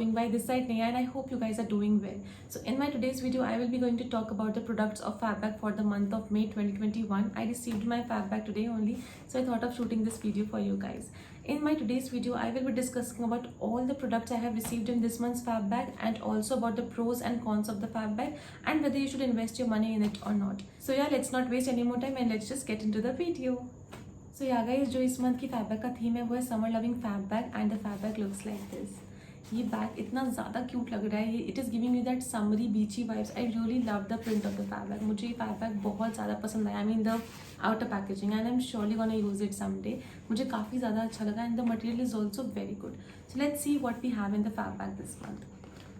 stopping by. This side Neha and I hope you guys are doing well. So in my today's video I will be going to talk about the products of Fabbag for the month of May 2021. I received my Fabbag today only, so I thought of shooting this video for you guys. In my today's video I will be discussing about all the products I have received in this month's Fabbag and also about the pros and cons of the Fabbag and whether you should invest your money in it or not. So yeah, let's not waste any more time and let's just get into the video. So yeah guys, जो इस month की fab का theme है वो है summer loving fab bag and the fab bag looks like this. ये bag इतना ज़्यादा क्यूट लग रहा है. ये it is giving you that summery beachy vibes. I really love the print of the fab bag. मुझे ये फैब बैग बहुत ज़्यादा पसंद आया. I mean the outer packaging and I am surely gonna use it someday. मुझे काफ़ी ज़्यादा अच्छा लगा and the material is also very good. So let's see what we have in the fab bag this month.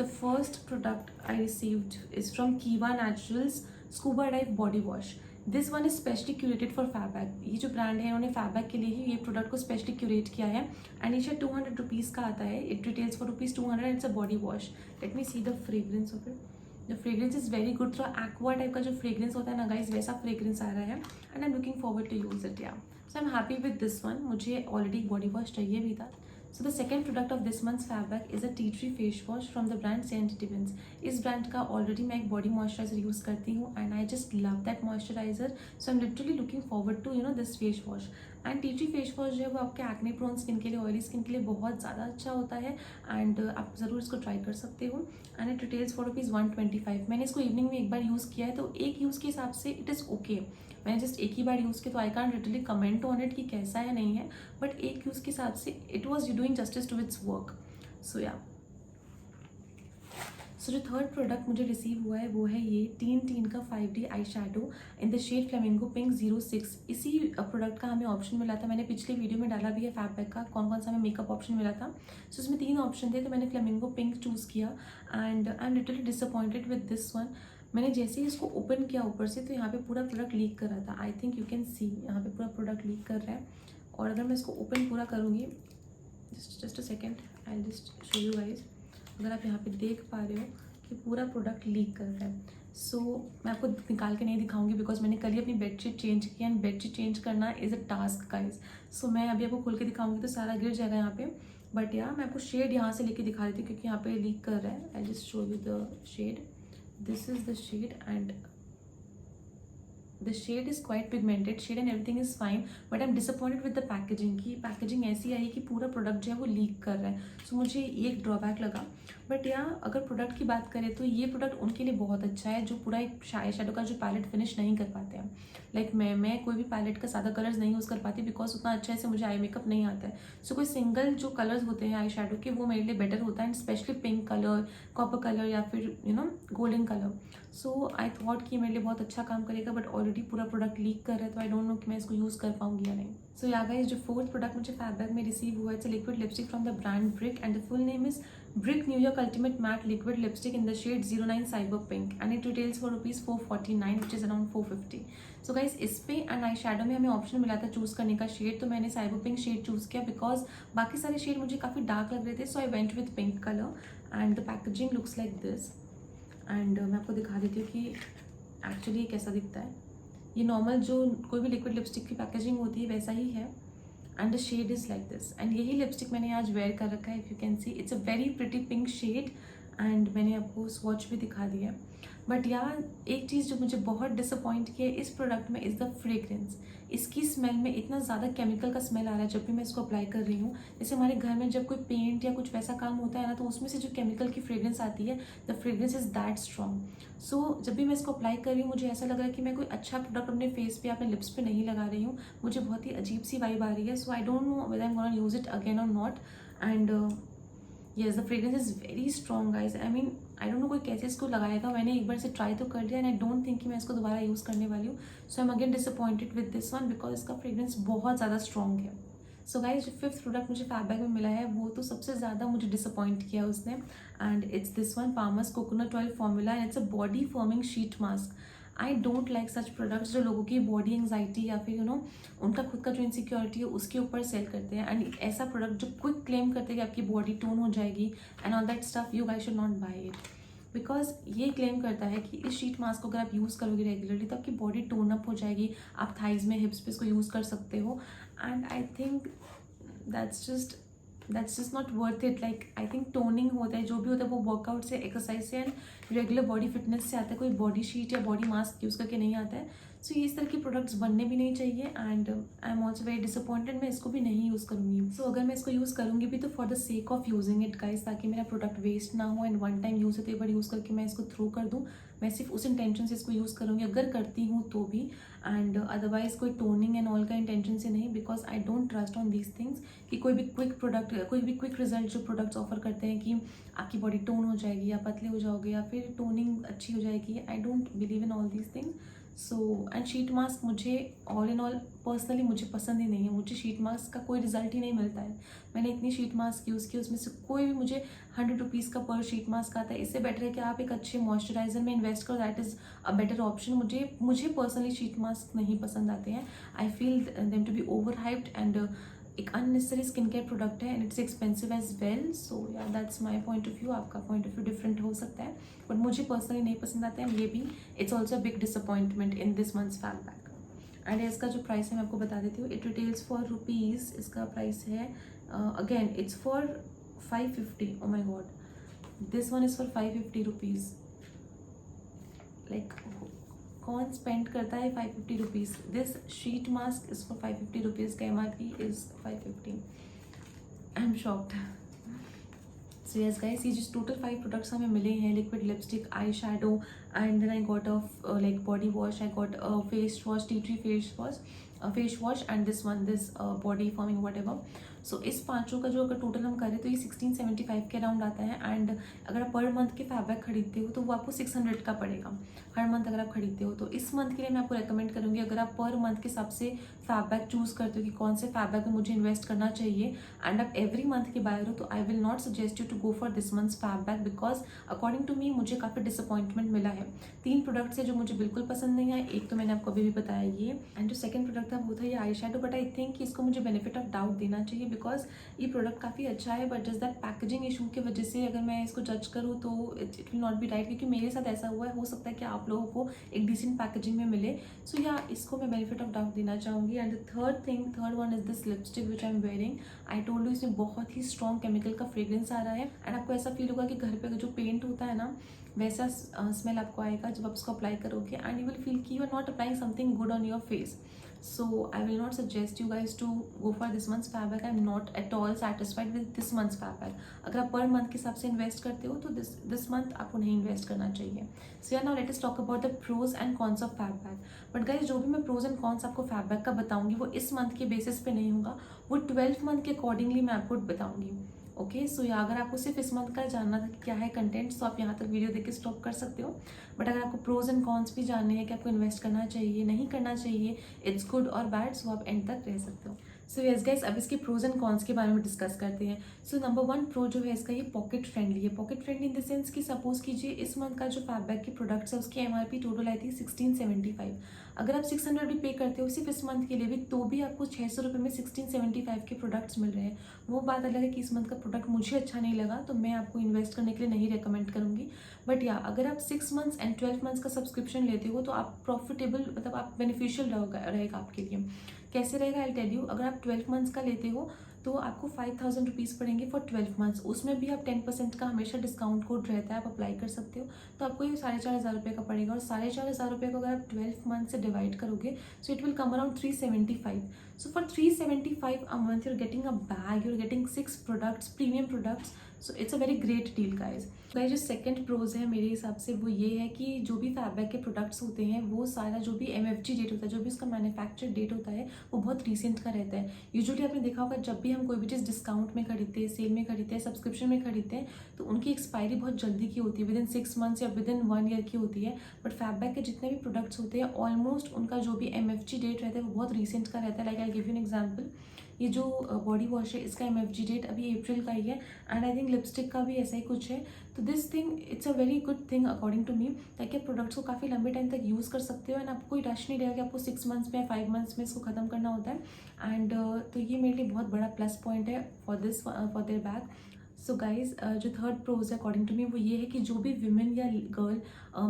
The first product I received is from Kiva Naturals Scuba Dive Body Wash. This one is specially curated for Fabbag. ये जो brand है इन्होंने फैबैग के लिए ही ये product को specially curate किया है एंड ये शायद 200 रुपीज़ का आता है. It retails for ₹200. It's a body wash. Let me see the fragrance of it. The fragrance is very good. थोड़ा एक्वा टाइप का जो फ्रेग्रेंस होता है ना गाइस, वैसा फ्रेग्रेंस आ रहा है and I am looking forward to use it. Yeah so I am happy with this one. मुझे ऑलरेडी बॉडी वॉश चाहिए भी था. So the second product of this month's Fabbag is a tea tree face wash from the brand Saint Divins. इस brand का already मैं एक body moisturiser use करती हूँ and I just love that moisturiser. So I am literally looking forward to this face wash. And tea tree face wash जो है वो आपके एक्ने प्रोन स्किन के लिए, ऑयली स्किन के लिए बहुत ज़्यादा अच्छा होता है एंड आप ज़रूर इसको ट्राई कर सकते हो. And it retails for ₹125. मैंने इसको इवनिंग में एक बार यूज़ किया है तो एक यूज़ के हिसाब से इट इज़ ओके. मैंने जस्ट एक ही बार यूज़ किया तो I can't literally comment on it कि कैसा है नहीं है, बट एक यूज़ के हिसाब से it was doing justice to its work. So yeah, so जो थर्ड प्रोडक्ट मुझे रिसीव हुआ है वो है ये टीन का 5D eye shadow in the shade flamingo pink 06. इसी प्रोडक्ट का हमें ऑप्शन मिला था. मैंने पिछले वीडियो में डाला भी है फैबैग का कौन कौन सा हमें मेकअप ऑप्शन मिला था. सो इसमें 3 ऑप्शन थे तो मैंने फ्लेमिंगो पिंक चूज़ किया and I am literally disappointed with this one. मैंने जैसे ही इसको ओपन किया ऊपर से तो यहाँ पे पूरा प्रोडक्ट लीक कर रहा था. आई थिंक यू कैन सी यहाँ पे पूरा प्रोडक्ट लीक कर रहा है. और अगर मैं इसको ओपन पूरा करूँगी, just a second, I just show you guys. अगर आप यहाँ पे देख पा रहे हो कि पूरा प्रोडक्ट लीक कर रहा है. सो मैं आपको निकाल के नहीं दिखाऊंगी बिकॉज मैंने कल ही अपनी बेडशीट चेंज की एंड बेडशीट चेंज करना इज़ अ टास्क गाइज. सो मैं अभी आपको खोल के दिखाऊंगी तो सारा गिर जाएगा यहाँ पे. बट या मैं आपको शेड यहाँ से लेके दिखा देती हूँ क्योंकि यहाँ पे लीक कर रहा है. I just show you the shade. This is the shade and the shade is quite pigmented shade and everything is fine, but I'm disappointed with the packaging. की पैकेजिंग ऐसी आई कि पूरा प्रोडक्ट जो है वो लीक कर रहा है. सो मुझे ये एक ड्रॉबैक लगा. बट यहाँ अगर प्रोडक्ट की बात करें तो ये प्रोडक्ट उनके लिए बहुत अच्छा है जो पूरा एक आई शैडो का जो पैलेट फिनिश नहीं कर पाते हैं. लाइक मैं कोई भी पैलेट का ज़्यादा कलर्स नहीं यूज़ कर पाती बिकॉज उतना अच्छा से मुझे आई मेकअप नहीं आता है. सो कोई सिंगल जो कलर्स होते हैं आई शैडो के वो मेरे लिए बेटर होता है and specially pink colour, copper colour या फिर golden colour. So I thought कि मेरे लिए बहुत अच्छा काम करेगा बट ऑलरेडी पूरा प्रोडक्ट लीक कर रहा है तो आई डोंट नो कि मैं इसको यूज़ कर पाऊंगी या नहीं. सो या गाइस, जो फोर्थ प्रोडक्ट मुझे फैबैग में रिसीव हुआ है it's a liquid lipstick from the brand Brick and the full name is Brick New York ultimate matte liquid lipstick in the shade 09 cyber pink and it retails for ₹449 which is around 450. So guys, इस पे and eye shadow में हमें option मिला था choose करने का shade, तो मैंने साइबर पिंक शेड चूज़ किया बिकॉज बाकी सारे शेड मुझे काफ़ी डार्क लग रहे थे. So I went with pink colour and the packaging looks like this. And मैं आपको दिखा देती हूँ कि एक्चुअली कैसा दिखता है. ये नॉर्मल जो कोई भी लिक्विड लिपस्टिक की पैकेजिंग होती है वैसा ही है and the shade is like this. And यही लिपस्टिक मैंने आज वेयर कर रखा है. If you can see it's a very pretty pink shade and मैंने आपको स्वॉच भी दिखा दिया. बट यार एक चीज़ जो मुझे बहुत डिसअपॉइंट किया है इस प्रोडक्ट में इज़ द फ्रेग्रेंस. इसकी स्मेल में इतना ज़्यादा केमिकल का स्मेल आ रहा है जब भी मैं इसको अप्लाई कर रही हूँ. जैसे हमारे घर में जब कोई पेंट या कुछ वैसा काम होता है ना तो उसमें से जो केमिकल की फ्रेग्रेंस आती है the fragrance is that strong. So जब भी मैं इसको अप्लाई कर रही हूँ मुझे ऐसा लग रहा है कि मैं कोई अच्छा प्रोडक्ट अपने फेस पे, अपने लिप्स पे नहीं लगा रही हूँ. मुझे बहुत ही अजीब सी वाइब आ रही है. So I don't know whether I am gonna use it again और not. And yes, the fragrance is very strong guys. I mean I don't know कोई कैसे इसको लगाएगा. मैंने एक बार से ट्राई तो कर लिया एंड आई डोंट थिंक कि मैं इसको दोबारा यूज़ करने वाली हूँ. So I am again disappointed with this one because इसका फ्रेग्रेंस बहुत ज़्यादा स्ट्रॉन्ग है. सो गाइज, जो फिफ्थ प्रोडक्ट मुझे फैबैग में मिला है वो तो सबसे ज़्यादा मुझे डिसअपॉइंट किया उसने and it's this one farmers coconut oil formula and it's a body forming sheet mask. I don't like such products जो लोगों की बॉडी एंग्जाइटी या फिर उनका खुद का जो इनसिक्योरिटी है उसके ऊपर सेल करते हैं. एंड ऐसा प्रोडक्ट जो क्विक क्लेम करते हैं कि आपकी बॉडी टोन हो जाएगी and all that stuff, you guys should not buy it because ये क्लेम करता है कि इस शीट मास्क को अगर आप यूज़ करोगे रेगुलरली तो आपकी बॉडी टोन अप हो जाएगी. आप थाइज में, हिप्स पे इसको यूज़ कर सकते हो and I think that's just that's just not worth it. Like I think toning होता है, जो भी होता है वो वर्कआउट से, एक्सरसाइज से एंड रेगुलर बॉडी फिटनेस से आता है. कोई बॉडी शीट या बॉडी मास्क यूज़ करके नहीं आता है. सो ये इस तरह के प्रोडक्ट्स बनने भी नहीं चाहिए. And I am also very disappointed. मैं इसको भी नहीं यूज़ करूँगी. सो अगर मैं इसको यूज़ करूँगी भी तो for the sake of using it guys, ताकि मेरा प्रोडक्ट वेस्ट ना हो. एंड वन टाइम यूज़ होते बट यूज़ करके मैं इसको थ्रो कर दूँ. मैं सिर्फ उस इंटेंशन से इसको यूज़ करूँगी अगर करती हूँ तो भी. एंड अदरवाइज कोई टोनिंग एंड ऑल का इंटेंशन से नहीं, because I don't trust on these things कि कोई भी क्विक प्रोडक्ट, कोई भी क्विक रिजल्ट जो प्रोडक्ट्स ऑफर करते हैं कि आपकी बॉडी टोन हो जाएगी या पतले हो जाओगे या फिर टोनिंग अच्छी हो जाएगी. I don't believe in all these things. So and sheet mask मुझे ऑल इन ऑल पर्सनली मुझे पसंद ही नहीं है. मुझे शीट मास्क का कोई रिजल्ट ही नहीं मिलता है. मैंने इतनी शीट मास्क यूज़ की, उसमें से कोई भी मुझे 100 रुपीज़ का पर शीट मास्क आता है. इससे बेटर है कि आप एक अच्छे मॉइस्चराइजर में इन्वेस्ट करो. That is a better option. मुझे पर्सनली शीट मास्क नहीं पसंद आते हैं. I feel them to be overhyped and एक अननेसेसरी स्किन केयर प्रोडक्ट है and it's expensive as well. So yeah that's my point of view. आपका point of view different हो सकता है बट मुझे पर्सनली नहीं पसंद आते हैं. ये भी it's also a big disappointment in this month's fab bag. And इसका जो प्राइस है मैं आपको बता देती हूँ. It retails for rupees. इसका प्राइस है again it's for 550. Oh my God, this one is for 550 rupees. Like कौन स्पेंड करता है 550 rupees? This sheet mask is for 550 rupees का MRP is 550. I am shocked. So yes guys, ये जो total 5 products हमें मिले हैं, liquid lipstick, eyeshadow and then I got a like body wash, I got face wash, tea tree face wash and this one this body foaming whatever. So इस पाँचों का जो अगर total हम करें तो ये 1675 के अराउंड आता है. एंड अगर आप पर मंथ के फैब्रिक खरीदते हो तो वो आपको 600 का पड़ेगा हर मंथ अगर आप खरीदते हो. तो इस मंथ के लिए मैं आपको रेकमेंड करूँगी, अगर आप पर मंथ के हिसाब से फैब्रिक चूज़ करते हो कि कौन से फैब्रिक में मुझे इन्वेस्ट करना चाहिए एंड आप एवरी मंथ के बायर हो, तो I will not suggest you to go for this month's fabric, because according to me मुझे काफ़ी डिसअपॉइंटमेंट मिला है. 3 प्रोडक्ट्स है जो मुझे बिल्कुल पसंद नहीं आए. एक तो मैंने आपको अभी भी बताया ये, एंड जो सेकंड प्रोडक्ट था वो था ये eye shadow. But I think कि इसको मुझे बेनिफिट ऑफ डाउट देना चाहिए बिकॉज ये प्रोडक्ट काफ़ी अच्छा है. But just that packaging issue की वजह से अगर मैं इसको जज करूँ तो it will not be right, क्योंकि मेरे साथ ऐसा हुआ है. हो सकता है कि आप लोगों को एक डिसेंट पैकेजिंग में मिले. सो या इसको मैं बेनिफिट ऑफ डाउट देना चाहूँगी. And third one is this lipstick which I am wearing. I told you इसमें बहुत ही स्ट्रॉन्ग केमिकल का फ्रेग्रेंस आ रहा है. एंड आपको ऐसा फील होगा कि घर पे जो पेंट होता है ना वैसा स्मेल आपको आएगा जब आप इसको अप्लाई करोगे. एंड यू विल फील कि you are not applying something good on your face. So I will not suggest you guys to go for this month's fabric. I'm not at all satisfied with this month's fabric. अगर आप per month के हिसाब से invest करते हो तो this month आपको नहीं इन्वेस्ट करना चाहिए. सो यार now let us talk about the pros and cons of fabric. But guys जो भी मैं प्रोज एंड कॉन्स आपको फैब्रिक का बताऊंगी वो इस मंथ के बेसिस पे नहीं होगा, वो 12th मंथ के अकॉर्डिंगली मैं आपको बताऊंगी. ओके सो या अगर आपको सिर्फ इस मंथ का जानना था कि क्या है कंटेंट, तो आप यहाँ तक वीडियो देख के स्टॉप कर सकते हो. बट अगर आपको प्रोज एंड कॉन्स भी जानने हैं कि आपको इन्वेस्ट करना चाहिए नहीं करना चाहिए, इट्स गुड और बैड, सो आप एंड तक रह सकते हो. सो यस गाइस, अब इसके प्रोज एंड कॉन्स के बारे में डिस्कस करते हैं. सो नंबर 1 प्रो जो है इसका, ये पॉकेट फ्रेंडली है. Pocket friendly in the sense कि सपोज कीजिए इस मंथ का जो फैब्रिक के प्रोडक्ट्स है उसकी MRP टोटल आई थी 1675. अगर आप 600 भी पे करते हो सिर्फ इस मंथ के लिए भी, तो भी आपको 600 रुपये में 1675 के प्रोडक्ट्स मिल रहे हैं. वो बात अलग है कि इस मंथ का प्रोडक्ट मुझे अच्छा नहीं लगा तो मैं आपको इन्वेस्ट करने के लिए नहीं रिकमेंड करूँगी. बट या अगर आप 6 मंथ्स एंड 12 मंथ्स का सब्सक्रिप्शन लेते हो तो आप प्रॉफिटेबल, मतलब आप बेनिफिशियल रहेगा आपके लिए. कैसे रहेगा आई टेल यू. अगर आप 12 मंथ्स का लेते हो तो आपको 5000 रुपीज़ पड़ेंगे फॉर 12 मंथ्स. उसमें भी आप 10% का हमेशा डिस्काउंट कोड रहता है, आप अप्लाई कर सकते हो. तो आपको ये 4500 रुपये का पड़ेगा. और 4500 रुपये को अगर आप 12 मंथ से डिवाइड करोगे so it will come around 375. So for 375 a month you are getting a bag, you are getting 6 products, premium products. So it's a very great deal guys. जो सेकंड प्रोज है मेरे हिसाब से वो ये है कि जो भी फैब्रिक के प्रोडक्ट्स होते हैं वो सारा जो भी MFG डेट होता है, जो भी उसका मैन्युफैक्चर डेट होता है वो बहुत रिसेंट का रहता है. यूजुअली आपने देखा होगा जब भी हम कोई भी चीज़ डिस्काउंट में खरीदते हैं, सेल में खरीदते हैं, सब्सक्रिप्शन में खरीदते हैं तो उनकी एक्सपायरी बहुत जल्दी की होती है, विदिन 6 मंथ्स या विदिन 1 ईयर की होती है. बट फैब्रिक के जितने भी प्रोडक्ट्स होते हैं ऑलमोस्ट उनका जो भी MFG डेट रहता है वो बहुत रिसेंट का रहता है. Like I give you an example, ये जो बॉडी वॉश है इसका MFG डेट अभी अप्रैल का ही है. एंड आई थिंक लिपस्टिक का भी ऐसा ही कुछ है. तो this thing it's a very good thing according to me, ताकि आप प्रोडक्ट्स को काफ़ी लंबे टाइम तक यूज़ कर सकते हो. एंड आपको कोई रश नहीं रहेगा कि आपको 6 मंथ्स में या 5 मंथ्स में इसको ख़त्म करना होता है. एंड तो ये मेरे लिए बहुत बड़ा प्लस पॉइंट है for their bag. So guys जो थर्ड प्रोज है अकॉर्डिंग टू मी वो ये है कि जो भी विमेन या girl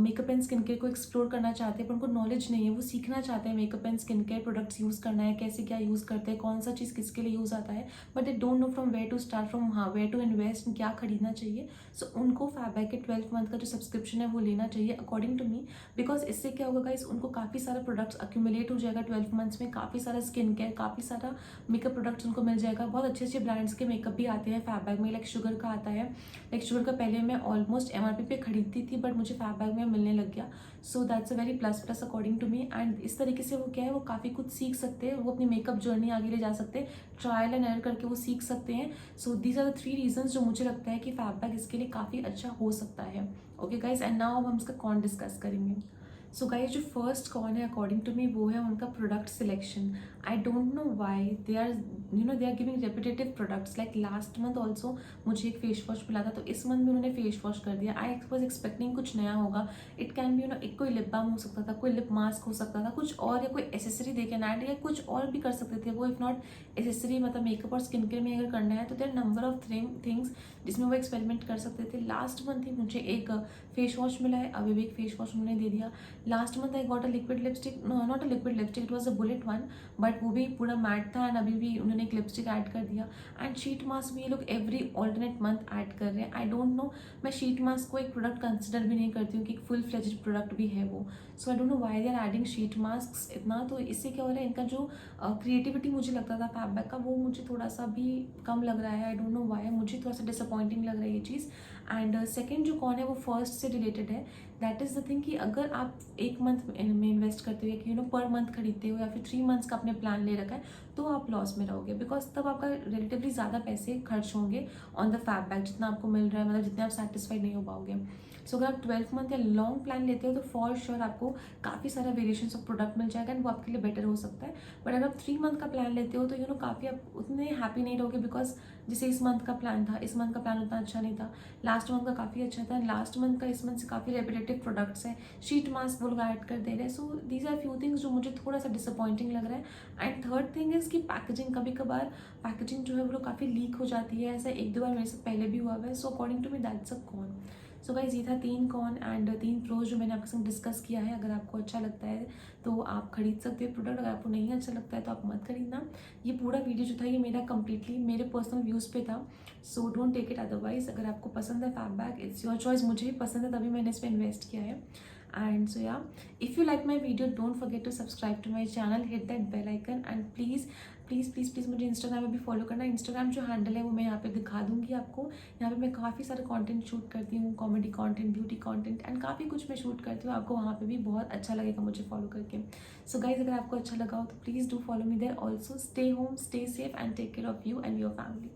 makeup and skin care को एक्सप्लोर करना चाहते हैं पर उनको नॉलेज नहीं है, वो सीखना चाहते हैं makeup and skin care products use करना है, कैसे क्या यूज़ करते हैं, कौन सा चीज़ किसके लिए यूज़ आता है, but they don't know from where to start, from where to invest, क्या खरीदना चाहिए। सो उनको फैबवैक के 12 मंथ का जो सब्सक्रिप्शन है वो लेना चाहिए अकॉर्डिंग टू मी, बिकॉज इससे क्या होगा गाइज, उनको काफ़ी सारा प्रोडक्ट्स अक्यूमुलेट हो जाएगा 12 मंथ्स में, काफ़ी सारा स्किन केयर, काफ़ी सारा मेकअप प्रोडक्ट्स उनको मिल जाएगा। बहुत अच्छे अच्छे ब्रांड्स के मेकअप भी आते हैं फैबवैक में, लाइक शुगर का आता है। लाइक शुगर का पहले मैं ऑलमोस्ट MRP पे खरीदती थी बट मुझे फैबवैक में मिलने लग गया। So that's a very plus according to me. And इस तरीके से वो क्या है, वो काफ़ी कुछ सीख सकते हैं, वो अपनी मेकअप जर्नी आगे ले जा सकते हैं, ट्रायल एंड एरर करके वो सीख सकते हैं। So these are the 3 reasons जो मुझे लगता है कि फैबवैक इसके लिए काफ़ी अच्छा हो सकता है। ओके गाइज, एंड नाउ हम इसका कौन डिस्कस करेंगे। सो गाइज जो फर्स्ट कौन है अकॉर्डिंग टू मी वो है उनका product selection. I don't know why they are they are giving repetitive products. Like last month also मुझे एक फेस वॉश मिला था, तो इस मंथ भी उन्होंने फेस वॉश कर दिया। आई वॉज एक्सपेक्टिंग कुछ नया होगा। इट कैन बी एक कोई लिप बाम हो सकता था, कोई लिप मास्क हो सकता था, कुछ और, या कोई एसेसरी दे कैन ऐड, या कुछ और भी कर सकते थे वो। इफ नॉट एसेसरी, मतलब मेकअप और स्किन केयर में अगर करना है तो देयर नंबर ऑफ थिंग्स जिसमें वो एक्सपेरिमेंट कर सकते थे। लास्ट मंथ ही मुझे एक फेस वॉश मिला है, अभी भी एक फेस वॉश उन्होंने दे दिया। Last month I got a liquid lipstick, not a liquid lipstick, it was a bullet one, but वो भी पूरा मैट था। एंड अभी भी उन्होंने एक लिपस्टिक ऐड कर दिया। एंड शीट मास्क भी ये लोग एवरी ऑल्टरनेट मंथ ऐड कर रहे हैं। आई डोंट नो, मैं शीट मास्क को एक प्रोडक्ट कंसिडर भी नहीं करती हूँ कि एक फुल फ्लेज्ड प्रोडक्ट भी है वो। So I don't know why they are adding sheet mask इतना। तो इससे क्या हो रहा है, इनका जो क्रिएटिविटी मुझे लगता था फैबवैक का, वो मुझे थोड़ा सा भी कम लग रहा है। आई डोंट नो वाई, मुझे थोड़ा सा डिसअपॉइंटिंग लग रहा है ये चीज़। एंड सेकेंड जो कौन है वो फर्स्ट से रिलेटेड है। दैट इज़ द थिंग कि अगर आप एक मंथ में इन्वेस्ट करते हो, या कि पर मंथ खरीदते हो, या फिर 3 मंथ्स का आपने प्लान ले रखा है, तो आप लॉस में रहोगे, बिकॉज तब आपका रिलेटिवली ज़्यादा पैसे खर्च होंगे ऑन द फैबवैक, जितना आपको मिल रहा है, मतलब जितने आप सेटिस्फाइड नहीं हो पाओगे। सो अगर आप 12 मंथ या लॉन्ग प्लान लेते हो तो फॉर श्योर आपको काफ़ी सारा वेरिएशन ऑफ प्रोडक्ट मिल जाएगा एंड वो आपके लिए बेटर हो सकता है। बट अगर आप 3 मंथ का प्लान लेते हो तो काफ़ी आप उतने हैप्पी नहीं रहोगे, बिकॉज जैसे इस मंथ का प्लान था, इस मंथ का प्लान उतना अच्छा नहीं था, लास्ट मंथ का काफ़ी अच्छा था, लास्ट मंथ का इस मंथ से काफ़ी रेपिटेटिव प्रोडक्ट्स हैं, शीट मास्क वो लोग ऐड कर दे रहे हैं। So these are few things जो मुझे थोड़ा सा डिसअपॉइंटिंग लग रहा है। एंड थर्ड थिंग इज़ कि पैकेजिंग, कभी कभार पैकेजिंग जो है वो लोग काफ़ी लीक हो जाती है। ऐसा 1-2 बार मेरे से पहले भी हुआ है। So according to me that's a con. So guys ये था 3 कॉन एंड 3 प्रोज जो मैंने आपके संग डिस्कस किया है। अगर आपको अच्छा लगता है तो आप खरीद सकते हो प्रोडक्ट, अगर आपको नहीं अच्छा लगता है तो आप मत खरीदना। ये पूरा वीडियो जो था ये मेरा कंप्लीटली मेरे पर्सनल व्यूज़ पे था, so don't take it otherwise. अगर आपको पसंद है फैबवैक, इट्स योर चॉइस। मुझे भी पसंद है तभी मैंने इस पर इन्वेस्ट किया है। And so yeah, if you like my video don't forget to subscribe to my channel, hit that bell icon and please please please please मुझे इंस्टाग्राम पे भी फॉलो करना। इंस्टाग्राम जो हैंडल है वो मैं यहाँ पे दिखा दूँगी आपको। यहाँ पे मैं काफ़ी सारा कंटेंट शूट करती हूँ, comedy content, beauty content and काफ़ी कुछ मैं शूट करती हूँ। आपको वहाँ पे भी बहुत अच्छा लगेगा मुझे फॉलो करके। सो गाइज अगर आपको अच्छा लगा हो तो please do follow me there also. Stay home, stay safe and take care of you and your family.